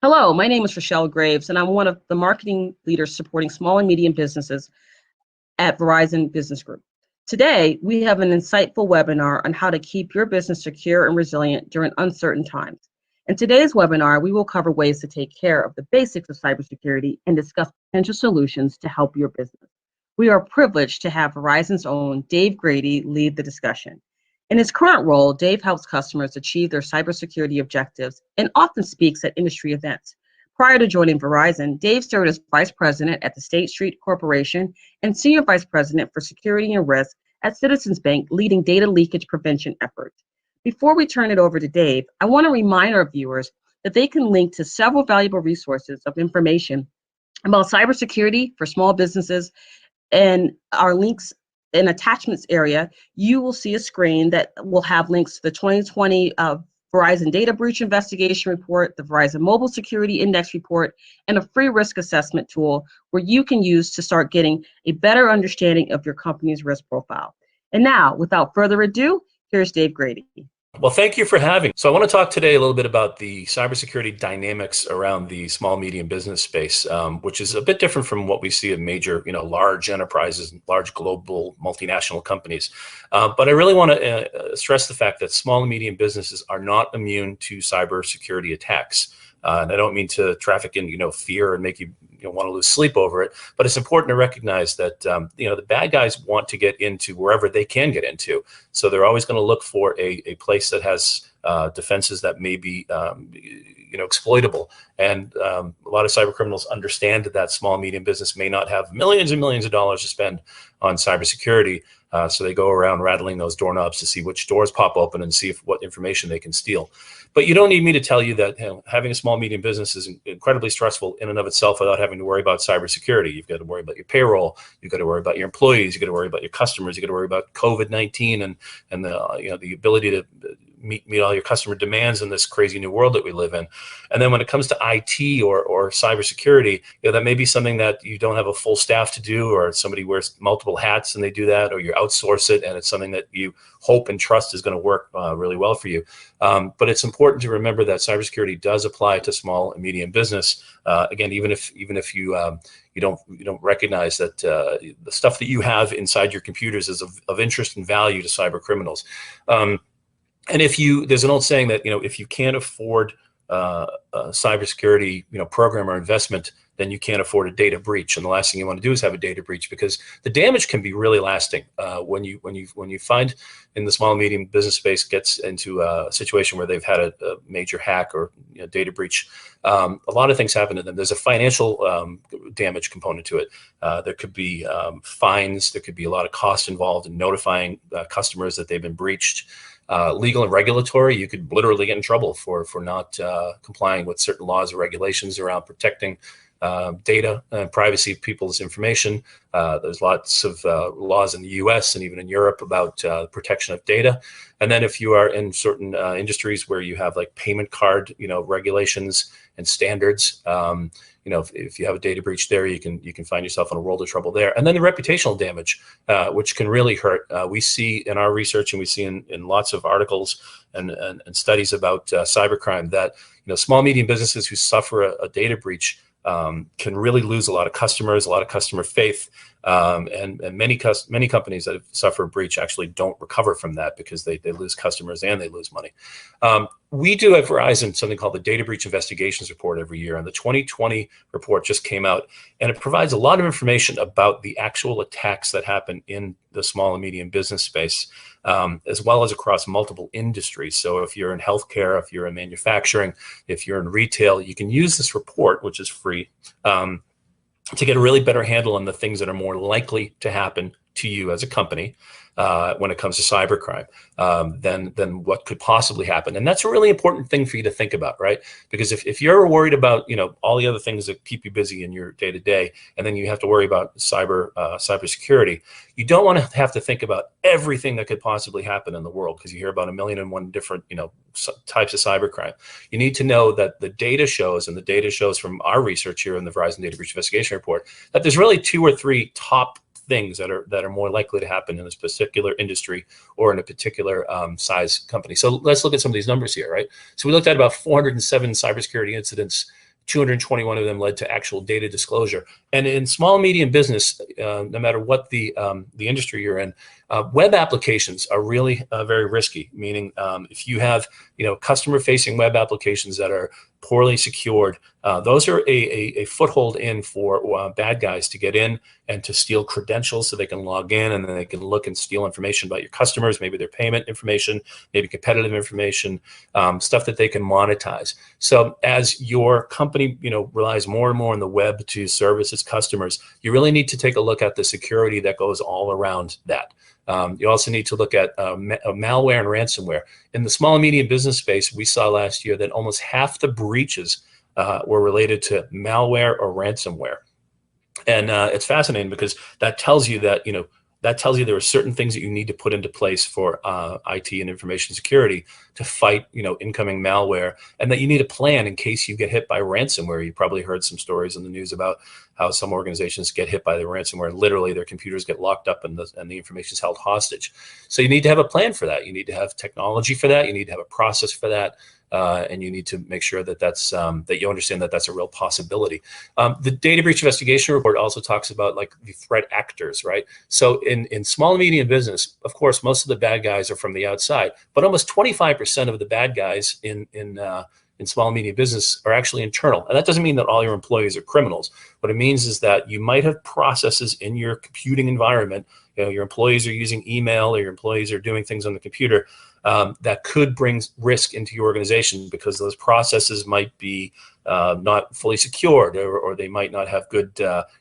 Hello, my name is Rochelle Graves, and I'm one of the marketing leaders supporting small and medium businesses at Verizon Business Group. Today, we have an insightful webinar on how to keep your business secure and resilient during uncertain times. In today's webinar, we will cover ways to take care of the basics of cybersecurity and discuss potential solutions to help your business. We are privileged to have Verizon's own Dave Grady lead the discussion. In his current role, Dave helps customers achieve their cybersecurity objectives and often speaks at industry events. Prior to joining Verizon, Dave served as Vice President at the State Street Corporation and Senior Vice President for Security and Risk at Citizens Bank, leading data leakage prevention efforts. Before we turn it over to Dave, I want to remind our viewers that they can link to several valuable resources of information about cybersecurity for small businesses, and our links in attachments area. You will see a screen that will have links to the 2020 Verizon Data Breach Investigation Report, the Verizon Mobile Security Index Report, and a free risk assessment tool where you can use to start getting a better understanding of your company's risk profile. And now, without further ado, here's Dave Grady. Well, thank you for having me. So I want to talk today a little bit about the cybersecurity dynamics around the small, medium business space, which is a bit different from what we see in major, large enterprises, large global multinational companies. But I really want to stress the fact that small and medium businesses are not immune to cybersecurity attacks. And I don't mean to traffic in, fear and make you want to lose sleep over it, but it's important to recognize that the bad guys want to get into wherever they can get into. So they're always going to look for a place that has defenses that may be exploitable. And a lot of cyber criminals understand that small medium business may not have millions and millions of dollars to spend on cybersecurity. So they go around rattling those doorknobs to see which doors pop open and see what information they can steal. But you don't need me to tell you that having a small, medium business is incredibly stressful in and of itself without having to worry about cybersecurity. You've got to worry about your payroll. You've got to worry about your employees. You've got to worry about your customers. You've got to worry about COVID-19 and the ability to meet all your customer demands in this crazy new world that we live in. And then when it comes to IT or cybersecurity, that may be something that you don't have a full staff to do, or somebody wears multiple hats and they do that, or you outsource it and it's something that you hope and trust is going to work really well for you. But it's important to remember that cybersecurity does apply to small and medium business. Again, even if you don't recognize that the stuff that you have inside your computers is of interest and value to cyber criminals. And there's an old saying that, if you can't afford a cybersecurity, program or investment, then you can't afford a data breach. And the last thing you want to do is have a data breach, because the damage can be really lasting. When you find in the small and medium business space gets into a situation where they've had a major hack or data breach, a lot of things happen to them. There's a financial damage component to it. There could be fines. There could be a lot of cost involved in notifying customers that they've been breached. Legal and regulatory, you could literally get in trouble for not complying with certain laws or regulations around protecting data and privacy of people's information. There's lots of laws in the US and even in Europe about protection of data. And then if you are in certain industries where you have like payment card, regulations and standards, if you have a data breach there, you can find yourself in a world of trouble there. And then the reputational damage, which can really hurt. We see in our research, and we see in lots of articles and studies about cybercrime, that small medium businesses who suffer a data breach can really lose a lot of customers, a lot of customer faith, and many companies that have suffered a breach actually don't recover from that because they lose customers and they lose money. We do at Verizon something called the Data Breach Investigations Report every year, and the 2020 report just came out, and it provides a lot of information about the actual attacks that happen in the small and medium business space, as well as across multiple industries. So if you're in healthcare, if you're in manufacturing, if you're in retail, you can use this report, which is free, to get a really better handle on the things that are more likely to happen to you as a company when it comes to cybercrime than what could possibly happen. And that's a really important thing for you to think about, right? Because if you're worried about all the other things that keep you busy in your day-to-day, and then you have to worry about cybersecurity, you don't want to have to think about everything that could possibly happen in the world, because you hear about 1,000,001 different types of cybercrime. You need to know that the data shows, and the data shows from our research here in the Verizon Data Breach Investigation Report, that there's really 2 or 3 top things that are more likely to happen in this particular industry or in a particular size company. So let's look at some of these numbers here, right? So we looked at about 407 cybersecurity incidents 221 of them led to actual data disclosure. And in small and medium business, no matter what the industry you're in, web applications are really very risky. Meaning, if you have customer-facing web applications that are poorly secured, those are a foothold in for bad guys to get in and to steal credentials so they can log in, and then they can look and steal information about your customers, maybe their payment information, maybe competitive information, stuff that they can monetize. So as your company relies more and more on the web to service its customers, you really need to take a look at the security that goes all around that. You also need to look at malware and ransomware. In the small and medium business space, we saw last year that almost half the breaches were related to malware or ransomware. And it's fascinating because that tells you that, there are certain things that you need to put into place for IT and information security to fight, incoming malware, and that you need a plan in case you get hit by ransomware. You probably heard some stories in the news about how some organizations get hit by the ransomware. Literally, their computers get locked up and the information is held hostage. So you need to have a plan for that. You need to have technology for that. You need to have a process for that. And you need to make sure that that you understand that that's a real possibility. The data breach investigation report also talks about like the threat actors, right? So in small and medium business, of course, most of the bad guys are from the outside, but almost 25% of the bad guys in small and medium business are actually internal. And that doesn't mean that all your employees are criminals. What it means is that you might have processes in your computing environment. Your employees are using email, or your employees are doing things on the computer that could bring risk into your organization because those processes might be not fully secured, or they might not have good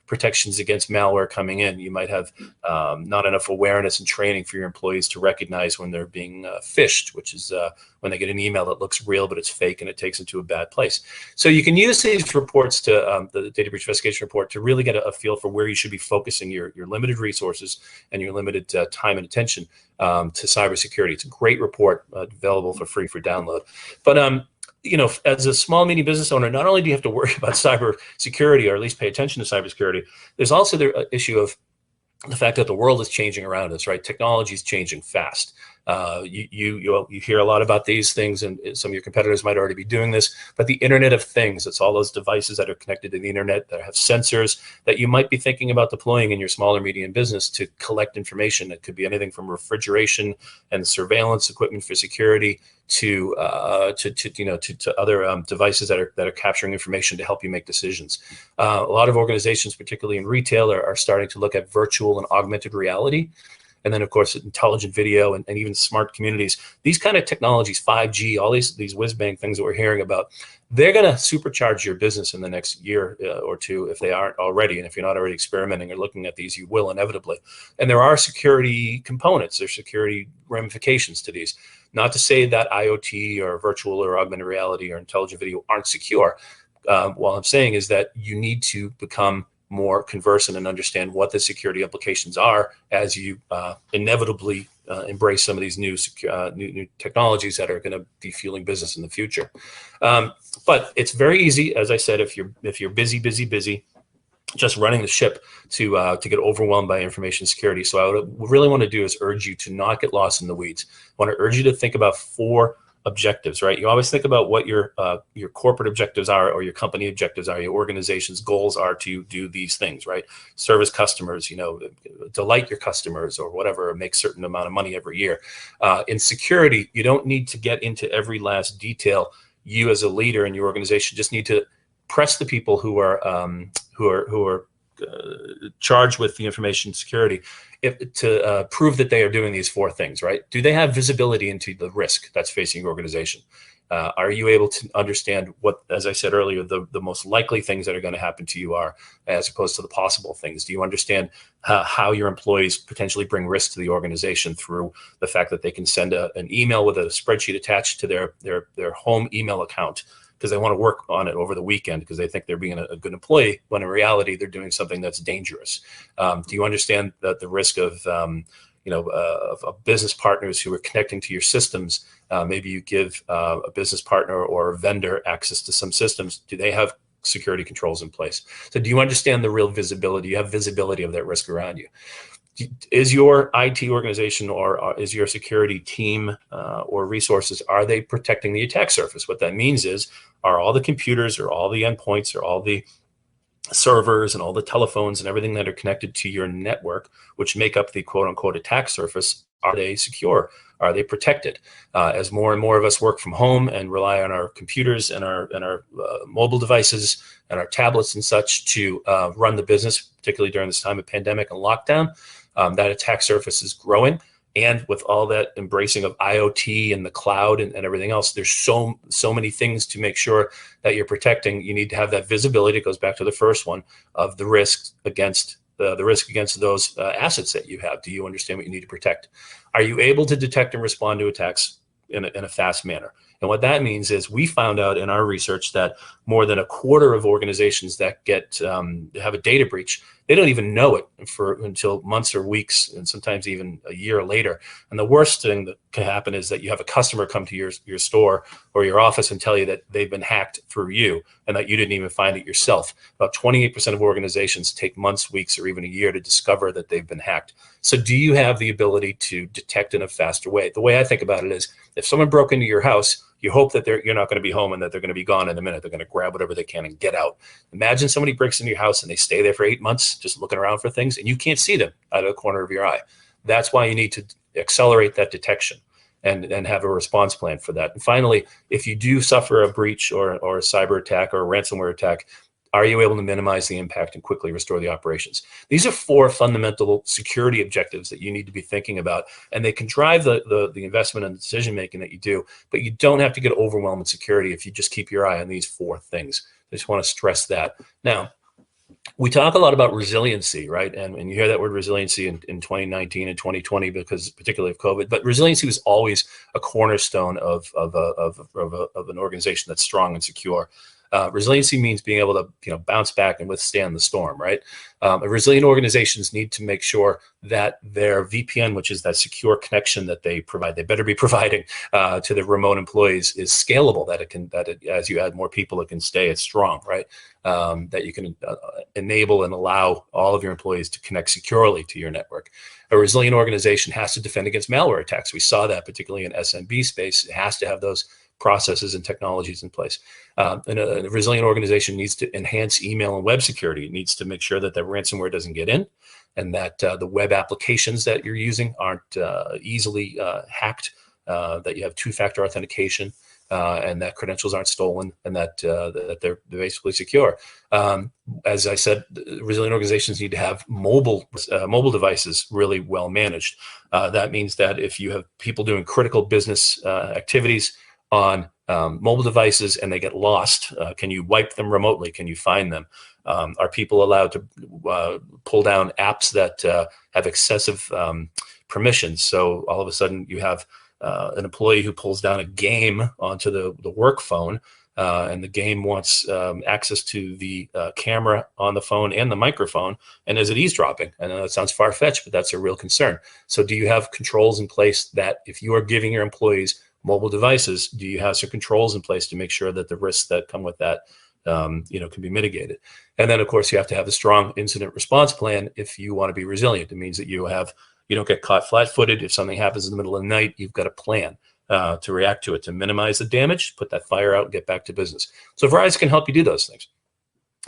protections against malware coming in. You might have not enough awareness and training for your employees to recognize when they're being phished, which is when they get an email that looks real, but it's fake and it takes them to a bad place. So you can use these reports to the data breach investigation report to really get a feel for where you should be focusing your limited resources and your limited time and attention to cybersecurity. It's a great report available for free for download. But as a small, medium business owner, not only do you have to worry about cybersecurity, or at least pay attention to cybersecurity, there's also the issue of the fact that the world is changing around us, right? Technology is changing fast. You hear a lot about these things, and some of your competitors might already be doing this, but the Internet of Things, it's all those devices that are connected to the internet that have sensors that you might be thinking about deploying in your small or medium business to collect information. It could be anything from refrigeration and surveillance equipment for security to other devices that are capturing information to help you make decisions. A lot of organizations, particularly in retail, are starting to look at virtual and augmented reality. And then, of course, intelligent video and even smart communities. These kind of technologies, 5G, all these whiz-bang things that we're hearing about, they're going to supercharge your business in the next year or two if they aren't already. And if you're not already experimenting or looking at these, you will inevitably. And there are security components, there's security ramifications to these. Not to say that IoT or virtual or augmented reality or intelligent video aren't secure. What I'm saying is that you need to become more conversant and understand what the security implications are as you inevitably embrace some of these new technologies that are going to be fueling business in the future. But it's very easy, as I said, if you're busy, just running the ship to get overwhelmed by information security. So what I really want to do is urge you to not get lost in the weeds. I want to urge you to think about 4 objectives, right? You always think about what your corporate objectives are, or your company objectives are, your organization's goals are to do these things, right? Service customers, delight your customers, or whatever, or make a certain amount of money every year. In security, you don't need to get into every last detail. You as a leader in your organization just need to press the people who are charged with the information security to prove that they are doing these 4 things, right? Do they have visibility into the risk that's facing your organization? Are you able to understand what, as I said earlier, the most likely things that are going to happen to you are, as opposed to the possible things? Do you understand how your employees potentially bring risk to the organization through the fact that they can send an email with a spreadsheet attached to their home email account because they want to work on it over the weekend because they think they're being a good employee, when in reality they're doing something that's dangerous? Do you understand that the risk of business partners who are connecting to your systems? Maybe you give a business partner or a vendor access to some systems. Do they have security controls in place? So do you understand the real visibility? You have visibility of that risk around you. Is your IT organization or is your security team or resources, are they protecting the attack surface? What that means is, are all the computers or all the endpoints or all the servers and all the telephones and everything that are connected to your network, which make up the quote unquote attack surface, are they secure? Are they protected? As more and more of us work from home and rely on our computers and our mobile devices and our tablets and such to run the business, particularly during this time of pandemic and lockdown, that attack surface is growing. And with all that embracing of IoT and the cloud and everything else, there's so many things to make sure that you're protecting. You need to have that visibility. It goes back to the first one of the risk against the risk against those assets that you have. Do you understand what you need to protect? Are you able to detect and respond to attacks in a fast manner? And what that means is, we found out in our research that more than a quarter of organizations that have a data breach, they don't even know it until months or weeks, and sometimes even a year later. And the worst thing that can happen is that you have a customer come to your store or your office and tell you that they've been hacked through you and that you didn't even find it yourself. About 28% of organizations take months, weeks, or even a year to discover that they've been hacked. So do you have the ability to detect in a faster way? The way I think about it is, if someone broke into your house, you hope that you're not going to be home and that they're going to be gone in a minute. They're going to grab whatever they can and get out. Imagine somebody breaks into your house and they stay there for 8 months just looking around for things, and you can't see them out of the corner of your eye. That's why you need to accelerate that detection and have a response plan for that. And finally, if you do suffer a breach or a cyber attack or a ransomware attack, are you able to minimize the impact and quickly restore the operations? These are 4 fundamental security objectives that you need to be thinking about, and they can drive the investment and decision making that you do. But you don't have to get overwhelmed with security if you just keep your eye on these 4 things. I just want to stress that. Now, we talk a lot about resiliency, right? And you hear that word resiliency in 2019 and 2020 because particularly of COVID. But resiliency was always a cornerstone of an organization that's strong and secure. Resiliency means being able to bounce back and withstand the storm, right? Resilient organizations need to make sure that their VPN, which is that secure connection that they provide, they better be providing to the remote employees, is scalable. That as you add more people, it can stay as strong, right? That you can enable and allow all of your employees to connect securely to your network. A resilient organization has to defend against malware attacks. We saw that particularly in SMB space. It has to have those processes and technologies in place. And a resilient organization needs to enhance email and web security. It needs to make sure that the ransomware doesn't get in, and that the web applications that you're using aren't easily hacked, that you have 2-factor authentication, and that credentials aren't stolen, and that they're basically secure. As I said, resilient organizations need to have mobile devices really well managed. That means that if you have people doing critical business activities on mobile devices and they get lost, can you wipe them remotely? Can you find them? Are people allowed to pull down apps that have excessive permissions? So all of a sudden you have an employee who pulls down a game onto the work phone, and the game wants access to the camera on the phone and the microphone, and is it eavesdropping? I know that sounds far-fetched, but that's a real concern. So do you have controls in place that if you are giving your employees mobile devices, do you have some controls in place to make sure that the risks that come with that can be mitigated? And then, of course, you have to have a strong incident response plan if you want to be resilient. It means that you don't get caught flat-footed. If something happens in the middle of the night, you've got a plan to react to it, to minimize the damage, put that fire out, and get back to business. So Verizon can help you do those things.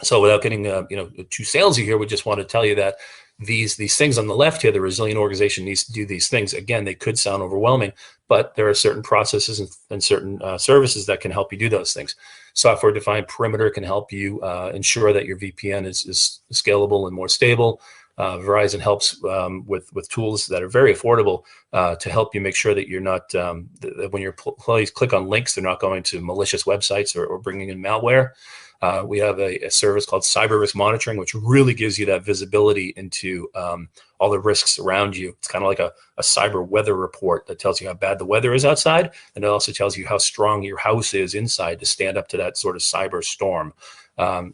So without getting too salesy here, we just want to tell you that these things on the left here, the resilient organization needs to do these things. Again, they could sound overwhelming, but there are certain processes and certain services that can help you do those things. Software-defined perimeter can help you ensure that your VPN is scalable and more stable. Verizon helps with tools that are very affordable to help you make sure that you're not, that when your employees click on links, they're not going to malicious websites or bringing in malware. We have a service called cyber risk monitoring, which really gives you that visibility into all the risks around you. It's kind of like a cyber weather report that tells you how bad the weather is outside, and it also tells you how strong your house is inside to stand up to that sort of cyber storm.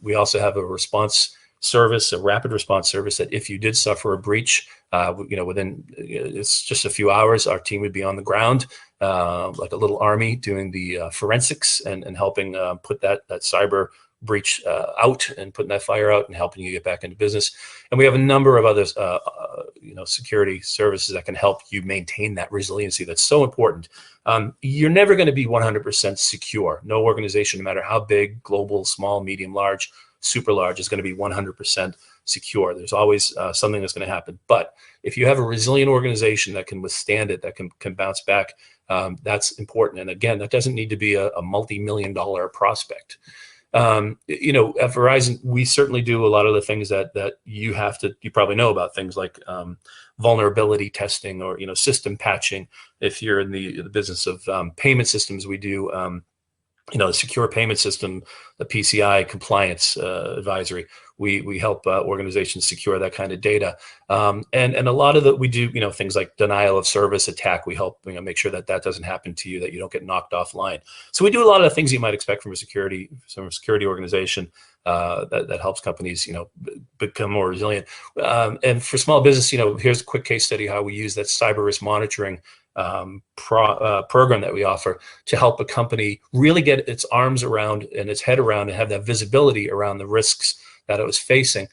We also have a response service, a rapid response service, that if you did suffer a breach, within it's just a few hours, our team would be on the ground, like a little army, doing the forensics and helping put that cyber breach out and putting that fire out and helping you get back into business. And we have a number of other security services that can help you maintain that resiliency that's so important. You're never going to be 100% secure. No organization, no matter how big, global, small, medium, large, super large, is going to be 100% secure. There's always something that's going to happen. But if you have a resilient organization that can withstand it, that can bounce back, that's important. And again, that doesn't need to be a multi-million-dollar prospect. At Verizon, we certainly do a lot of the things that you probably know about, things like vulnerability testing or, system patching. If you're in the business of payment systems, we do, the secure payment system, the PCI compliance advisory. We help organizations secure that kind of data. And a lot of we do, things like denial of service attack. We help, make sure that doesn't happen to you, that you don't get knocked offline. So we do a lot of the things you might expect from a security organization that helps companies, become more resilient. And for small business, here's a quick case study how we use that cyber risk monitoring program that we offer to help a company really get its arms around and its head around and have that visibility around the risks that it was facing.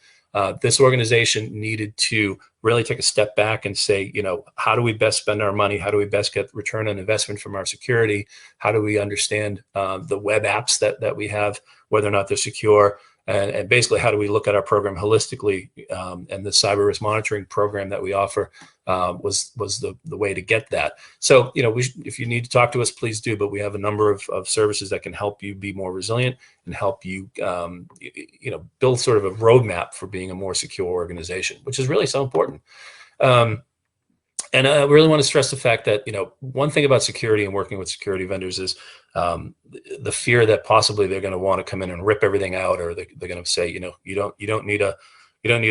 This organization needed to really take a step back and say, how do we best spend our money? How do we best get return on investment from our security? How do we understand the web apps that we have, whether or not they're secure? And basically, how do we look at our program holistically? And the cyber risk monitoring program that we offer was the way to get that. So, if you need to talk to us, please do. But we have a number of services that can help you be more resilient and help you, build sort of a roadmap for being a more secure organization, which is really so important. And I really want to stress the fact that, one thing about security and working with security vendors is the fear that possibly they're going to want to come in and rip everything out, or they're going to say, you don't need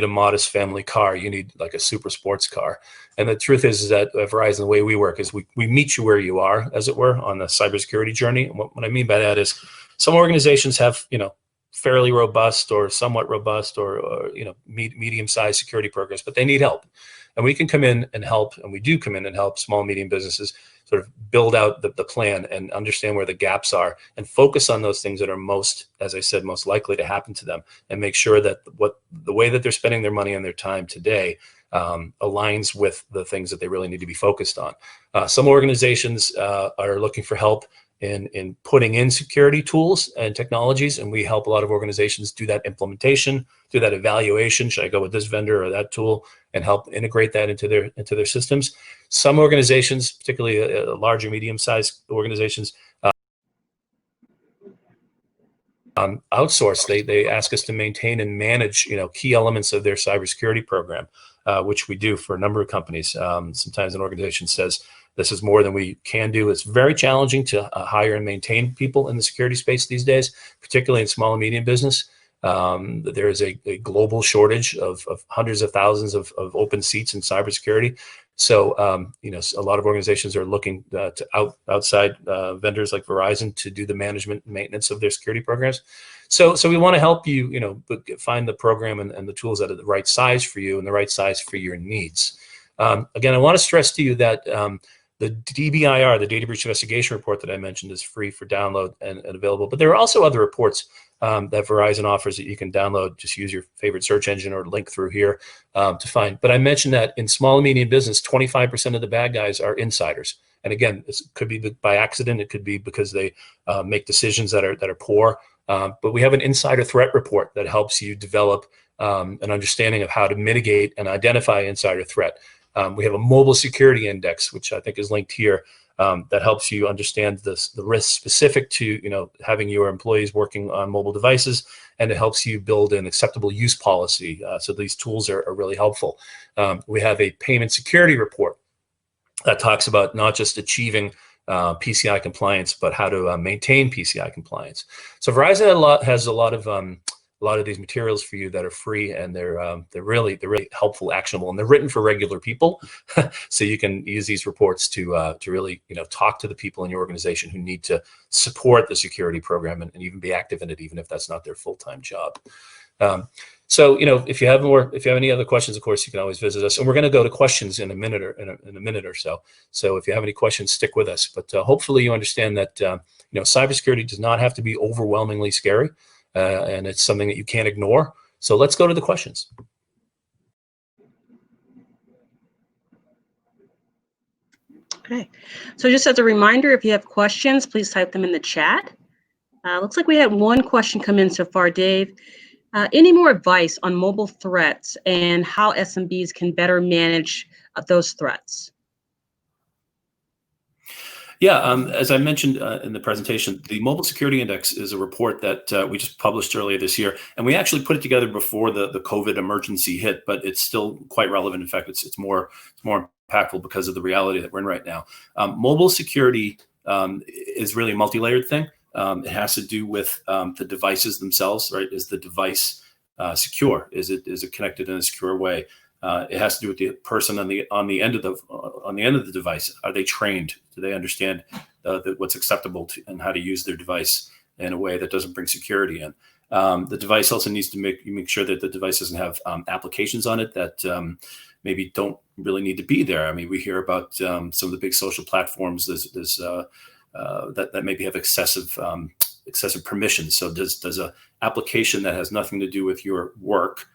a modest family car. You need like a super sports car. And the truth is that at Verizon, the way we work is we meet you where you are, as it were, on the cybersecurity journey. And what I mean by that is some organizations have, fairly robust or somewhat robust or medium-sized security programs, but they need help. And we can come in and help, and we do come in and help small, medium businesses sort of build out the plan and understand where the gaps are and focus on those things that are most, as I said, most likely to happen to them, and make sure that the way that they're spending their money and their time today aligns with the things that they really need to be focused on. Some organizations are looking for help in putting in security tools and technologies, and we help a lot of organizations do that implementation, do that evaluation. Should I go with this vendor or that tool, and help integrate that into their systems? Some organizations, particularly large or medium-sized organizations, outsource. They ask us to maintain and manage, key elements of their cybersecurity program, which we do for a number of companies. Sometimes an organization says, this is more than we can do. It's very challenging to hire and maintain people in the security space these days, particularly in small and medium business. There is a global shortage of hundreds of thousands of open seats in cybersecurity. So, a lot of organizations are looking to outside vendors like Verizon to do the management and maintenance of their security programs. So we want to help you, find the program and the tools that are the right size for you and the right size for your needs. Again, I want to stress to you that the DBIR, the Data Breach Investigation Report that I mentioned, is free for download and available. But there are also other reports that Verizon offers that you can download. Just use your favorite search engine or link through here to find. But I mentioned that in small and medium business, 25% of the bad guys are insiders. And again, this could be by accident. It could be because they make decisions that are poor. But we have an insider threat report that helps you develop an understanding of how to mitigate and identify insider threat. We have a mobile security index, which I think is linked here, that helps you understand the risks specific to having your employees working on mobile devices, and it helps you build an acceptable use policy. So these tools are really helpful. We have a payment security report that talks about not just achieving PCI compliance, but how to maintain PCI compliance. So Verizon has a lot of these materials for you that are free, and they're really helpful, actionable, and they're written for regular people. So you can use these reports to really talk to the people in your organization who need to support the security program and even be active in it, even if that's not their full-time job. So if you have any other questions, of course, you can always visit us. And we're going to go to questions in a minute or so. So if you have any questions, stick with us. But hopefully you understand that cybersecurity does not have to be overwhelmingly scary. and it's something that you can't ignore. So let's go to the questions. Okay, so just as a reminder, if you have questions, please type them in the chat. Looks like we had one question come in so far, Dave. Any more advice on mobile threats and how SMBs can better manage those threats? Yeah, as I mentioned in the presentation, the Mobile Security Index is a report that we just published earlier this year, and we actually put it together before the COVID emergency hit, but it's still quite relevant. In fact, it's more impactful because of the reality that we're in right now. Mobile security is really a multi-layered thing. It has to do with the devices themselves, right? Is the device secure? Is it connected in a secure way? It has to do with the person on the end of the device. Are they trained? Do they understand what's acceptable and how to use their device in a way that doesn't bring security in? The device also needs to make sure that the device doesn't have applications on it that maybe don't really need to be there. I mean, we hear about some of the big social platforms that maybe have excessive permissions. So does a application that has nothing to do with your work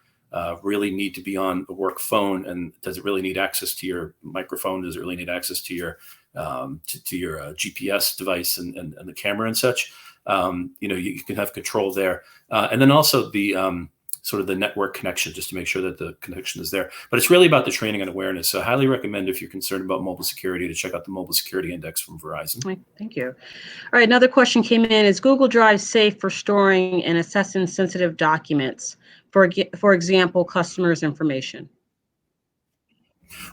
really need to be on a work phone, and does it really need access to your microphone? Does it really need access to your GPS device and the camera and such? You can have control there, and then also the sort of the network connection, just to make sure that the connection is there. But it's really about the training and awareness. So I highly recommend, if you're concerned about mobile security, to check out the Mobile Security Index from Verizon. Thank you. All right, another question came in. Is Google Drive safe for storing and accessing sensitive documents? For example, customers' information.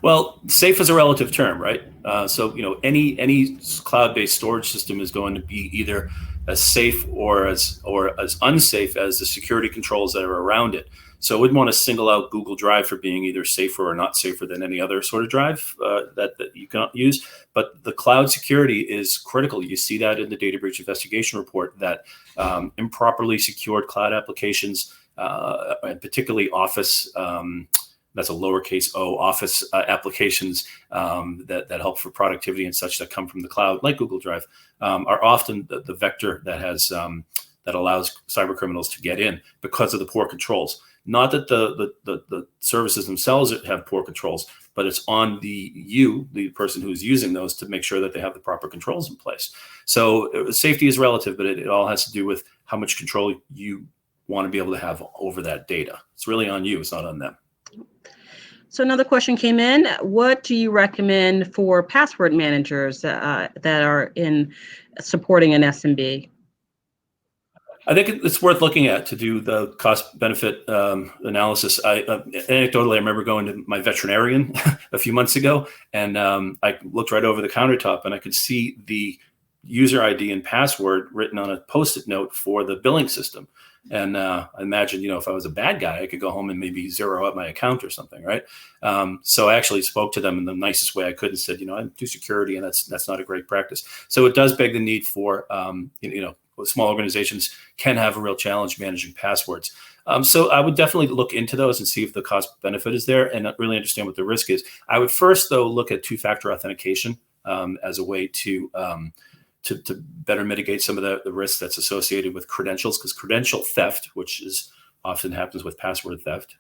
Well, safe is a relative term, right? So any cloud-based storage system is going to be either as safe or as unsafe as the security controls that are around it. So I wouldn't want to single out Google Drive for being either safer or not safer than any other sort of drive that you can use. But the cloud security is critical. You see that in the data breach investigation report, that improperly secured cloud applications, and particularly Office, that's a lowercase o, Office applications that help for productivity and such, that come from the cloud, like Google Drive, are often the vector that allows cyber criminals to get in because of the poor controls. Not that the services themselves have poor controls, but it's on the person who's using those, to make sure that they have the proper controls in place. So safety is relative, but it all has to do with how much control you want to be able to have over that data. It's really on you. It's not on them. So another question came in. What do you recommend for password managers that are in supporting an SMB? I think it's worth looking at to do the cost-benefit analysis. Anecdotally, I remember going to my veterinarian a few months ago, and I looked right over the countertop, and I could see the user ID and password written on a Post-it note for the billing system. And I imagine, if I was a bad guy, I could go home and maybe zero up my account or something, right? So I actually spoke to them in the nicest way I could and said, I do security, and that's not a great practice. So it does beg the need for, small organizations can have a real challenge managing passwords. So I would definitely look into those and see if the cost benefit is there and really understand what the risk is. I would first, though, look at two-factor authentication as a way to better mitigate some of the risks that's associated with credentials, because credential theft, which often happens with password theft,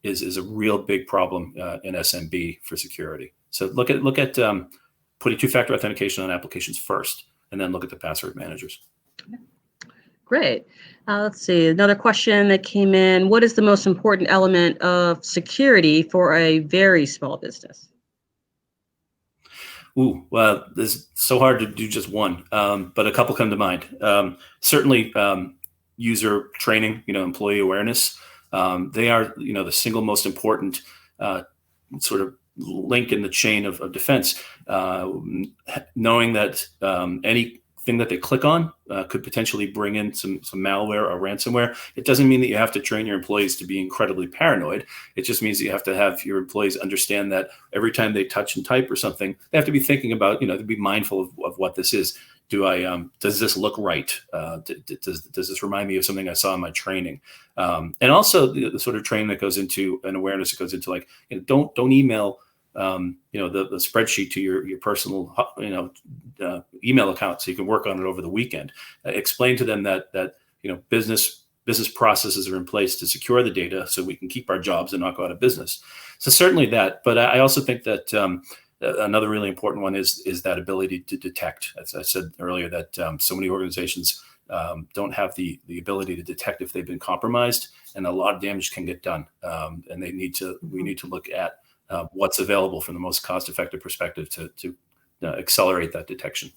is a real big problem in SMB for security. So look at putting two-factor authentication on applications first, and then look at the password managers. Great. Let's see. Another question that came in. What is the most important element of security for a very small business? Ooh, well, it's so hard to do just one, but a couple come to mind. Certainly, user training, employee awareness. They are, the single most important sort of link in the chain of defense. Knowing that anything that they click on could potentially bring in some malware or ransomware. It doesn't mean that you have to train your employees to be incredibly paranoid. It just means that you have to have your employees understand that every time they touch and type or something, they have to be thinking about, to be mindful of what this is. Does this look right? Does this remind me of something I saw in my training? And also the sort of training that goes into an awareness that goes into, like, don't email the spreadsheet to your personal email account so you can work on it over the weekend. Explain to them that business processes are in place to secure the data so we can keep our jobs and not go out of business. So certainly that, but I also think that another really important one is that ability to detect. As I said earlier, that so many organizations don't have the ability to detect if they've been compromised, and a lot of damage can get done. And we need to look at what's available from the most cost-effective perspective to accelerate that detection.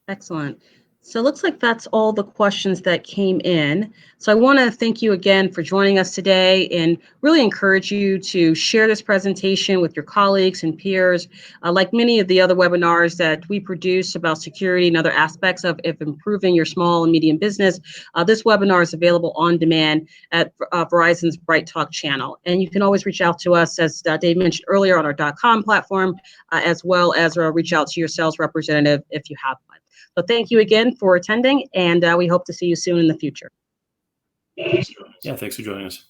Excellent. So it looks like that's all the questions that came in. So I want to thank you again for joining us today and really encourage you to share this presentation with your colleagues and peers. Like many of the other webinars that we produce about security and other aspects of improving your small and medium business, this webinar is available on demand at Verizon's Bright Talk channel. And you can always reach out to us, as Dave mentioned earlier, on our .com platform, as well as reach out to your sales representative if you have one. So thank you again for attending, and we hope to see you soon in the future. Yeah, thanks for joining us.